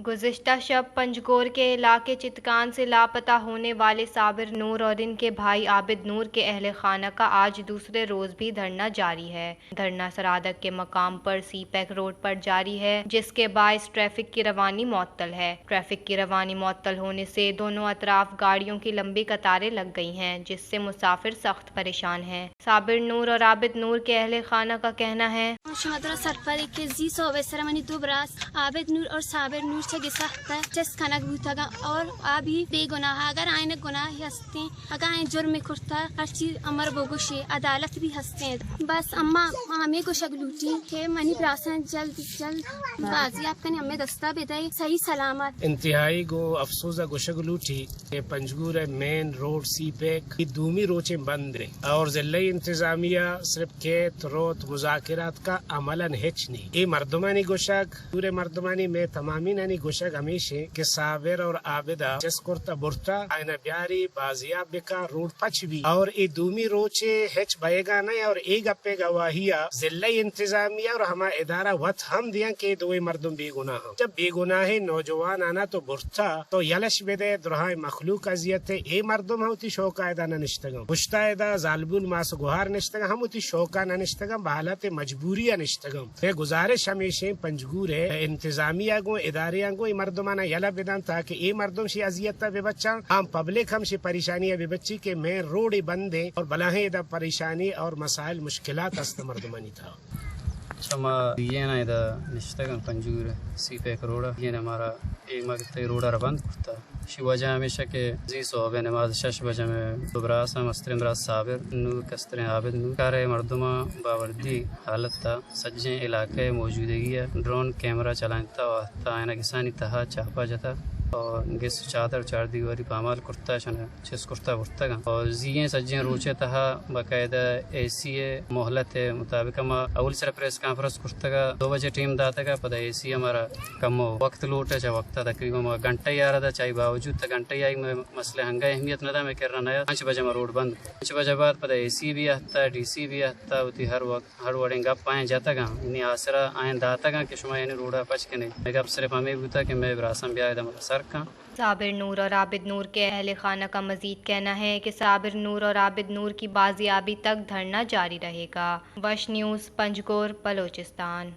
گزشتہ شب پنجگور کے علاقے چتکان سے لاپتہ ہونے والے صابر نور اور ان کے بھائی عابد نور کے اہل خانہ کا آج دوسرے روز بھی دھرنا جاری ہے۔ دھرنا سرادق کے مقام پر سی پیک روڈ پر جاری ہے، جس کے باعث ٹریفک کی روانی معطل ہے۔ ٹریفک کی روانی معطل ہونے سے دونوں اطراف گاڑیوں کی لمبی قطاریں لگ گئی ہیں، جس سے مسافر سخت پریشان ہیں۔ صابر نور اور عابد نور کے اہل خانہ کا کہنا ہے عابد نور اور صابر نور سے گسخت چس کنک بوتگا اور آبی بے گناہ اگر آئین گناہ ہستے اگر آئین جرم کرتا ہر چیز امر بوگوشی عدالت بھی ہستے بس اما ہمیں کو شگلوٹی کہ منی براسن جلد بازیاب کنی ہمیں دستہ بدائی صحیح سلامت انتہائی گو افسوسہ گو شگلوٹی کہ پنجگور مین روڈ سی پیک کی دومی روچیں بند رہے اور ضلعی انتظامیہ صرف کیت روت مذاکرات کا عملاً ہچ نہیں۔ یہ مردمانی گوشک پورے مردمانی میں تمامی نانی گوشک ہمیشہ کہ صابر اور عابدہ جس کرتا برتا آئینہ بیاری بازیاب بکا روڈ پچ بھی اور ای دومی روچے ہچ بائے گا نہیں اور ایک اپے گواہیا ضلعی انتظامیہ اور ہما ادارہ وط ہم دیا کہ دوئی مردم بے گناہ جب بے گناہ نوجوان آنا تو برتا تو یلش بدے درہائی مخلوق عذیت اے مردم ہوتی شوکا ایدہ ننشتگم پشتا ایدہ ظالبون ماس گوھار نشتگم ہم ہوتی شوکا ننشتگم بحالت مجبوری نشتگم بے گزارش ہمیشہ پنجگور ہے انتظامیہ گو اداریاں گو مردمانہ یلا بدن تاکہ اے مردم شی عذیتہ بے بچا عام پبلک ہم شی پریشانیاں بے بچی کہ میں روڈ بندے اور بلاہیں دا پریشانی اور مسائل مشکلات است مردمانی تھا شما دینا اذا نشتغل پنجور سی پیک روڈا یہ ہمارا ایک مقطعی روڈا بند کرتا شی وجہ ہمیشہ کہ زی صحب نماز شش بجے میں دوبراسا مستر امراض صابر نور کستر عابد نور کارے مردمہ باوردی حالت تا سجیں علاقے موجودگی ہے ڈرون کیمرہ چلانتا وقتا آئینہ کسانی تہا چاپا جاتا اور گس چادر چار دیواری پامال کرتا شنا چس کرتا برتا گا اور زییں سجیں روچے تہا باقاعدہ اے سی مہلت مطابق ہم اول سر پریس کانفرنس کرتا گا 2 بجے ٹیم داتا گا پتہ اے سی ہمارا کم وقت لوٹا چا وقت تقریباً گھنٹہ ہی آ رہا تھا چاہیے باوجود تا گھنٹہ ہی آئی میں مسئلہ ہنگا اہمیت نہ تھا میں کر رہا 5 بجے میں روڈ بند 5 بجے بعد پتہ اے سی بھی آتا ڈی سی بھی آتا ہوتی ہر وقت ہر وڑیں گپ پائیں جاتا گا انہیں آسرا آئیں داتا گا کہ شما یعنی روڈا پچ کے نہیں میں گپ صرف ہمیں بوتا کہ میں براسم بھی آئے دا سر کا صابر نور اور عابد نور کے اہل خانہ کا مزید کہنا ہے کہ صابر نور اور عابد نور کی بازیابی تک دھرنا جاری رہے گا۔ وش نیوز پنجگور بلوچستان۔